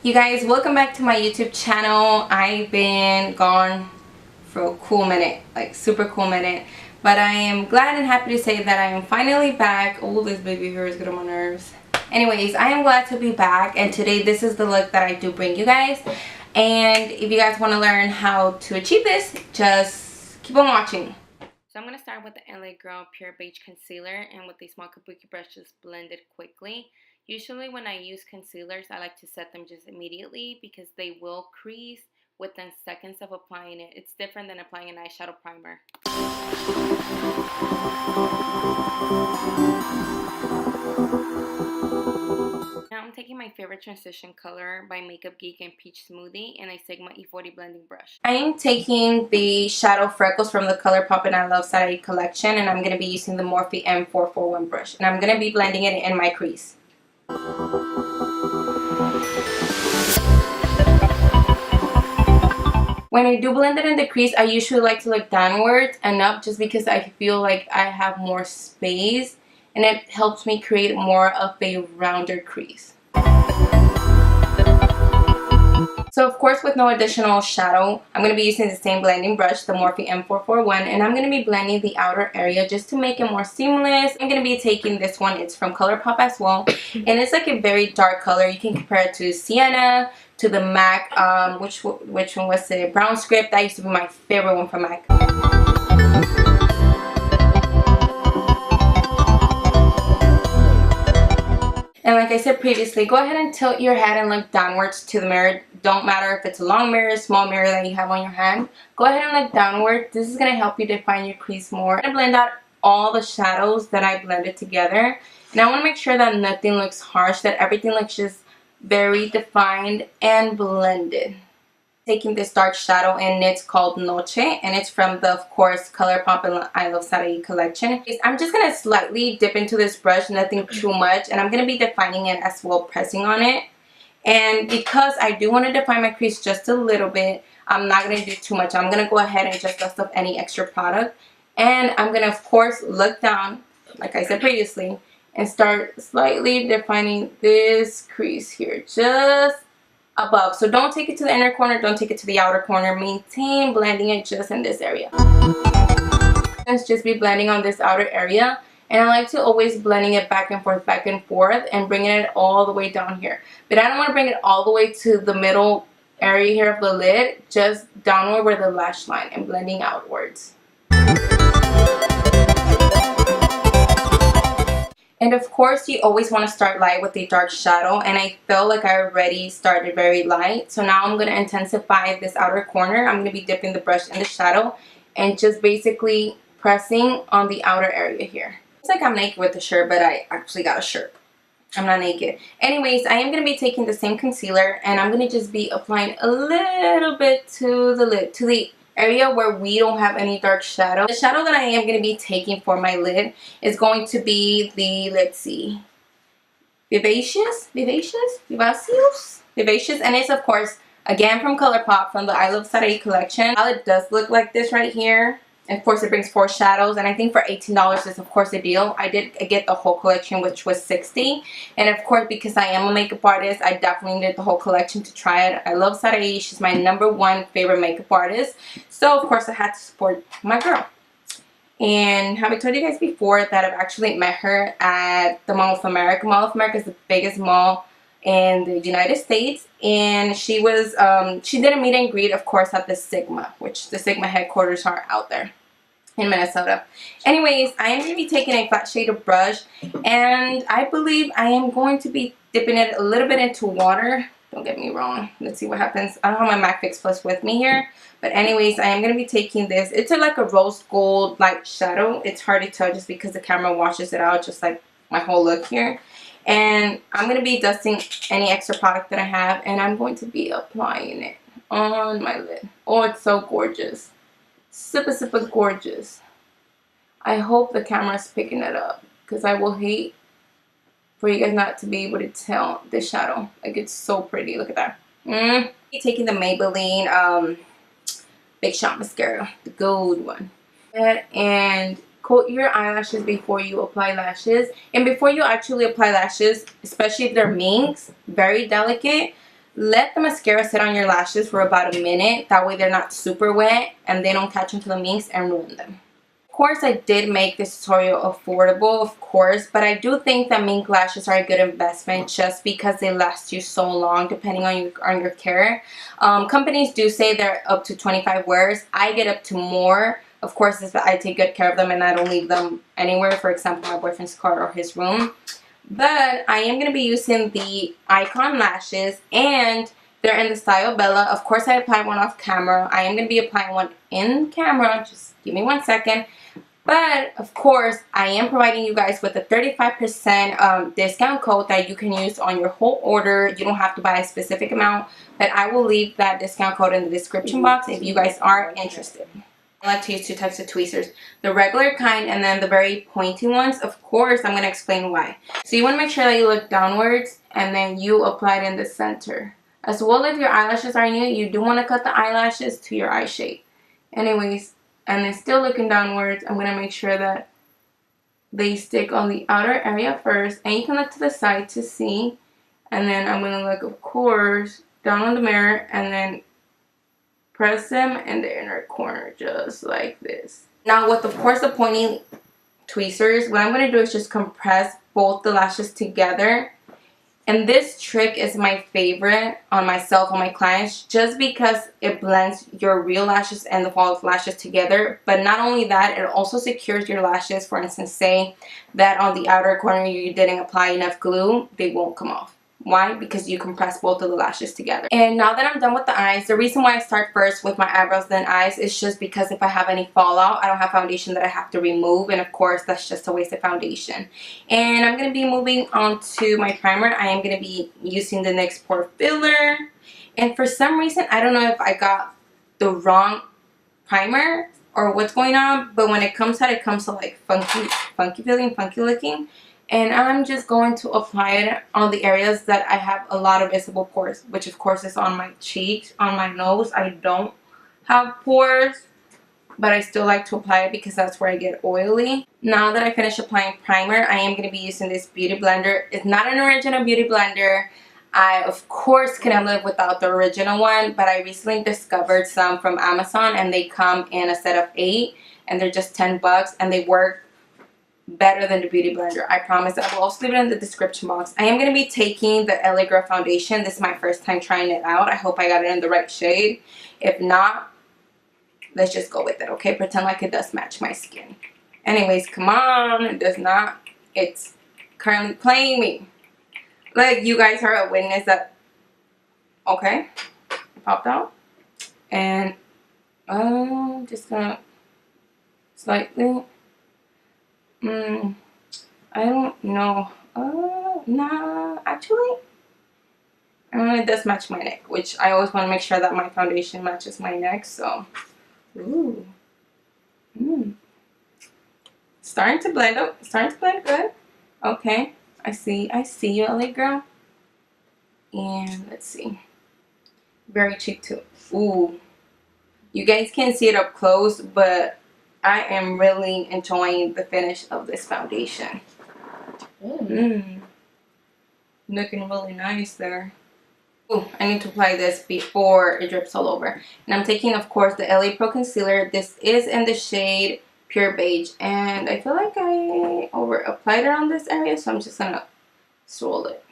You guys, welcome back to my YouTube channel. I've been gone for a cool minute, like super cool minute, but I am glad and happy to say that I am finally back. Oh, this baby hair is good on my nerves. Anyways, I am glad to be back, and today this is the look that I do bring you guys. And if you guys want to learn how to achieve this, just keep on watching. So I'm going to start with the LA Girl Pure Beige Concealer, and with the small kabuki brush, just blend it quickly. Usually when I use concealers, I like to set them just immediately because they will crease within seconds of applying it. It's different than applying an eyeshadow primer. Now I'm taking my favorite transition color by Makeupgeek and Peach Smoothie and a Sigma E40 blending brush. I am taking the Shadow Freckles from the Colourpop and Iluvsarahii collection, and I'm going to be using the Morphe M441 brush. And I'm going to be blending it in my crease. When I do blend it in the crease, I usually like to look downwards and up just because I feel like I have more space and it helps me create more of a rounder crease. So of course, with no additional shadow, I'm going to be using the same blending brush, the Morphe M441, and I'm going to be blending the outer area just to make it more seamless. I'm going to be taking this one, it's from Colourpop as well, and it's like a very dark color. You can compare it to Sienna, to the MAC, which one was it? Brown Script. That used to be my favorite one from MAC. And like I said previously, go ahead and tilt your head and look downwards to the mirror. Don't matter if it's a long mirror, small mirror that you have on your hand. Go ahead and look downward. This is going to help you define your crease more. I'm going to blend out all the shadows that I blended together. And I want to make sure that nothing looks harsh, that everything looks just very defined and blended. Taking this dark shadow, and it's called Noche, and it's from the, of course, Colourpop and Iluvsarahii collection. I'm just going to slightly dip into this brush, nothing too much, and I'm going to be defining it as well, pressing on it. And because I do want to define my crease just a little bit, I'm not going to do too much. I'm going to go ahead and just dust off any extra product, and I'm going to, of course, look down, like I said previously, and start slightly defining this crease here, just above. So don't take it to the inner corner, don't take it to the outer corner. Maintain blending it just in this area. Let's just be blending on this outer area, and I like to always blending it back and forth and bringing it all the way down here. But I don't want to bring it all the way to the middle area here of the lid, just downward where the lash line, and blending outwards. And of course, you always want to start light with a dark shadow, and I feel like I already started very light. So now I'm going to intensify this outer corner. I'm going to be dipping the brush in the shadow and just basically pressing on the outer area here. It's like I'm naked with the shirt, but I actually got a shirt. I'm not naked. Anyways, I am going to be taking the same concealer, and I'm going to just be applying a little bit to the lid, to the area where we don't have any dark shadow. The shadow that I am going to be taking for my lid is going to be the, let's see, Vivacious, and it's of course again from Colourpop from the Iluvsarahii collection. It does look like this right here. Of course, it brings 4 shadows, and I think for $18 is of course a deal. I did get the whole collection, which was $60, and of course, because I am a makeup artist, I definitely did the whole collection to try it. I love Sarahii. She's my #1 favorite makeup artist, so of course I had to support my girl. And have I told you guys before that I've actually met her at the Mall of America? Mall of America is the biggest mall in the United States, and she was she did a meet and greet, of course, at the Sigma, which the Sigma headquarters are out there in Minnesota. Anyways, I am going to be taking a flat shaded brush, and I believe I am going to be dipping it a little bit into water. Don't get me wrong. Let's see what happens. I don't have my MAC Fix Plus with me here, but anyways, I am going to be taking this. It's like a rose gold light shadow. It's hard to tell just because the camera washes it out, just like my whole look here. And I'm going to be dusting any extra product that I have, and I'm going to be applying it on my lid. Oh, it's so gorgeous. Super, super gorgeous. I hope the camera's picking it up, because I will hate for you guys not to be able to tell the shadow. Like, it's so pretty. Look at that. Taking the Maybelline Big Shot Mascara, the gold one. And coat your eyelashes before you apply lashes. And before you actually apply lashes, especially if they're minks, very delicate, let the mascara sit on your lashes for about a minute. That way they're not super wet and they don't catch into the minks and ruin them. Of course, I did make this tutorial affordable, of course, but I do think that mink lashes are a good investment just because they last you so long depending on your care. Companies do say they're up to 25 wears. I get up to more. Of course, I take good care of them and I don't leave them anywhere, for example, my boyfriend's car or his room. But I am going to be using the Icon lashes, and they're in the style Bella. Of course, I applied one off camera. I am going to be applying one in camera. Just give me 1 second. But, of course, I am providing you guys with a 35% discount code that you can use on your whole order. You don't have to buy a specific amount, but I will leave that discount code in the description box if you guys are interested. I like to use 2 types of tweezers, the regular kind and then the very pointy ones. Of course, I'm going to explain why. So you want to make sure that you look downwards and then you apply it in the center. As well, if your eyelashes are new, you do want to cut the eyelashes to your eye shape. Anyways, and then still looking downwards, I'm going to make sure that they stick on the outer area first. And you can look to the side to see. And then I'm going to look, of course, down on the mirror and then press them in the inner corner just like this. Now with, of course, the pointy tweezers, what I'm going to do is just compress both the lashes together. And this trick is my favorite on myself, on my clients, just because it blends your real lashes and the false lashes together. But not only that, it also secures your lashes. For instance, say that on the outer corner you didn't apply enough glue, they won't come off. Why? Because you compress both of the lashes together. And now that I'm done with the eyes, the reason why I start first with my eyebrows then eyes is just because if I have any fallout, I don't have foundation that I have to remove, and of course that's just a waste of foundation. And I'm going to be moving on to my primer. I am going to be using the NYX Pore Filler, and for some reason I don't know if I got the wrong primer or what's going on, but when it comes out, it comes out like funky feeling, funky looking. And I'm just going to apply it on the areas that I have a lot of visible pores, which of course is on my cheeks, on my nose. I don't have pores, but I still like to apply it because that's where I get oily. Now that I finish applying primer, I am going to be using this beauty blender. It's not an original beauty blender. I, of course, cannot live without the original one, but I recently discovered some from Amazon, and they come in a set of 8, and they're just 10 bucks, and they work better than the beauty blender. I promise. I will also leave it in the description box. I am going to be taking the LA Girl foundation. This is my first time trying it out. I hope I got it in the right shade. If not, let's just go with it, okay? Pretend like it does match my skin. Anyways, come on. It does not. It's currently playing me. Like, you guys are a witness that, okay, it popped out. And just gonna slightly, I don't know. Nah, actually, it does match my neck, which I always want to make sure that my foundation matches my neck. So, ooh, starting to blend up, starting to blend good. Okay, I see you, LA girl. And let's see, very cheap too. Ooh, you guys can't see it up close, but I am really enjoying the finish of this foundation. Looking really nice there. Oh, I need to apply this before it drips all over. And I'm taking, of course, the LA Pro Concealer. This is in the shade Pure Beige. And I feel like I over applied it on this area, so I'm just going to swirl it.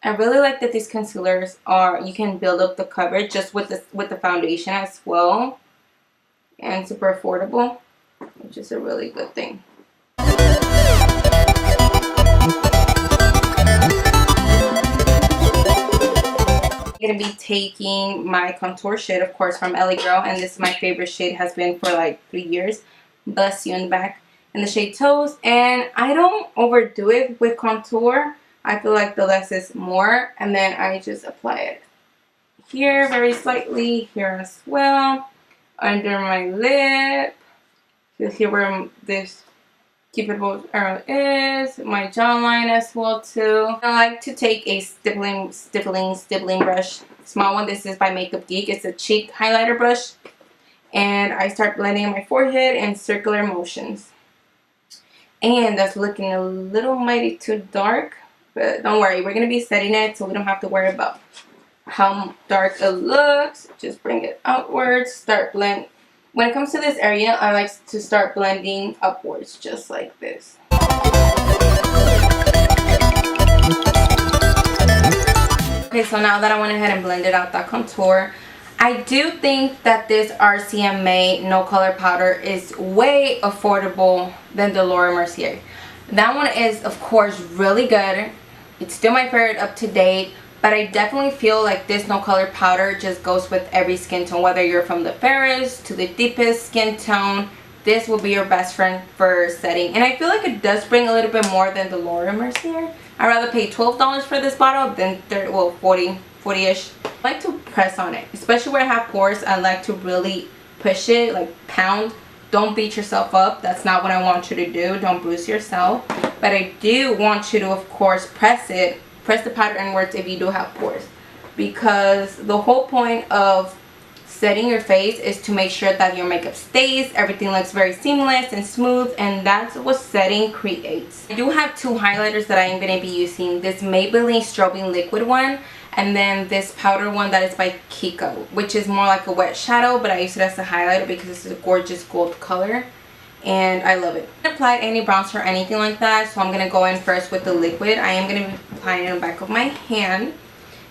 I really like that these concealers are, you can build up the coverage just with the foundation as well. And super affordable, which is a really good thing. I'm going to be taking my contour shade, of course, from LA Girl, and this is my favorite shade, has been for like 3 years. Bless you in the back. In the shade Toast, and I don't overdo it with contour. I feel like the less is more, and then I just apply it here very slightly, here as well, under my lip, so here where this cupid's arrow is, my jawline as well too. I like to take a stippling brush, small one. This is by makeupgeek. It's a cheek highlighter brush, and I start blending my forehead in circular motions. And that's looking a little mighty too dark, But don't worry, we're going to be setting it so we don't have to worry about how dark it looks. Just bring it outwards, start blend. When it comes to this area, I like to start blending upwards, just like this. Okay, so now that I went ahead and blended out that contour, I do think that this RCMA no color powder is way affordable than the Laura Mercier. That one is, of course, really good. It's still my favorite up to date, but I definitely feel like this no color powder just goes with every skin tone. Whether you're from the fairest to the deepest skin tone, this will be your best friend for setting. And I feel like it does bring a little bit more than the Laura Mercier. I'd rather pay $12 for this bottle than 40-ish. I like to press on it, especially where I have pores. I like to really push it, like pound. Don't beat yourself up. That's not what I want you to do. Don't bruise yourself. But I do want you to, of course, press it. Press the powder inwards if you do have pores. Because the whole point of setting your face is to make sure that your makeup stays. Everything looks very seamless and smooth. And that's what setting creates. I do have two highlighters that I am going to be using. This Maybelline Strobing Liquid one. And then this powder one that is by Kiko, which is more like a wet shadow, but I use it as a highlighter because it's a gorgeous gold color. And I love it. I haven't applied any bronzer or anything like that, so I'm going to go in first with the liquid. I am going to be applying it on the back of my hand.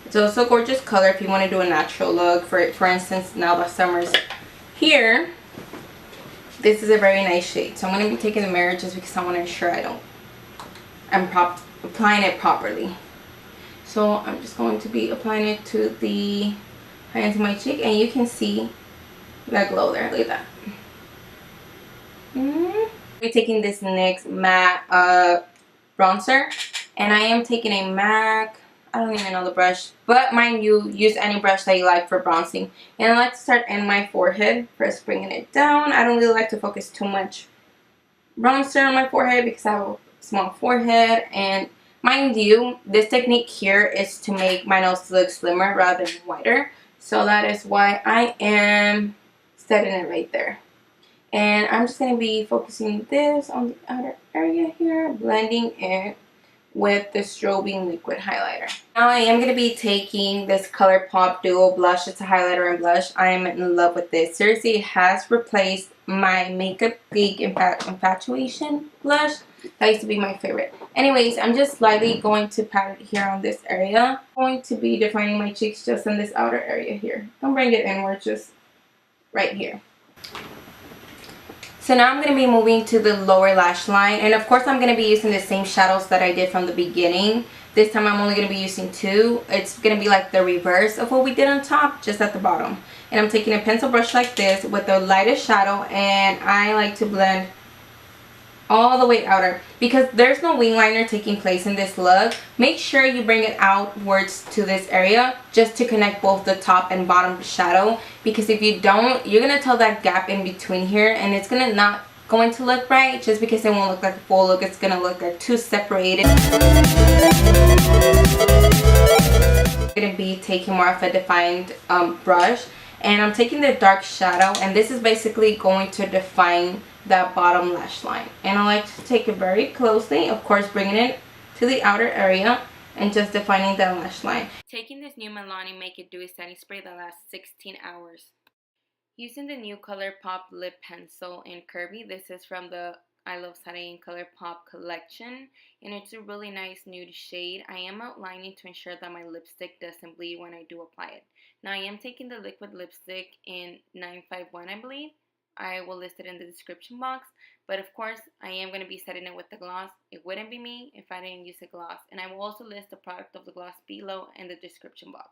It's also a gorgeous color if you want to do a natural look. For instance, now that summer's here, this is a very nice shade. So I'm going to be taking the mirror just because I want to ensure I'm applying it properly. So I'm just going to be applying it to the high end of my cheek, and you can see that glow there. Look at that. I'm taking this NYX matte bronzer, and I am taking a MAC. I don't even know the brush, but mind you, use any brush that you like for bronzing. And I like to start in my forehead, first bringing it down. I don't really like to focus too much bronzer on my forehead because I have a small forehead. And mind you, this technique here is to make my nose look slimmer rather than wider. So that is why I am setting it right there. And I'm just going to be focusing this on the outer area here, blending it with the Strobing Liquid Highlighter. Now I am going to be taking this Colourpop Duo Blush. It's a highlighter and blush. I am in love with this. Seriously, it has replaced my makeupgeek Infatuation blush. That used to be my favorite. Anyways, I'm just slightly going to pat it here on this area. I'm going to be defining my cheeks just in this outer area here. Don't bring it inward, just right here. So now I'm going to be moving to the lower lash line. And of course I'm going to be using the same shadows that I did from the beginning. This time I'm only going to be using two. It's going to be like the reverse of what we did on top, just at the bottom. And I'm taking a pencil brush like this with the lightest shadow. And I like to blend all the way outer. Because there's no wing liner taking place in this look, make sure you bring it outwards to this area just to connect both the top and bottom shadow. Because if you don't, you're going to tell that gap in between here, and it's not going to look right just because it won't look like a full look. It's going to look like two separated. I'm going to be taking more of a defined brush, and I'm taking the dark shadow, and this is basically going to define that bottom lash line. And I like to take it very closely, of course bringing it to the outer area and just defining that lash line. Taking this new Milani Make It Dewy setting spray that lasts 16 hours. Using the new Colourpop lip pencil in Curvy. This is from the iluvsarahii Colourpop collection, and it's a really nice nude shade. I am outlining to ensure that my lipstick doesn't bleed when I do apply it. Now I am taking the liquid lipstick in 951, I believe. I will list it in the description box, but of course I am going to be setting it with the gloss. It wouldn't be me if I didn't use a gloss, and I will also list the product of the gloss below in the description box.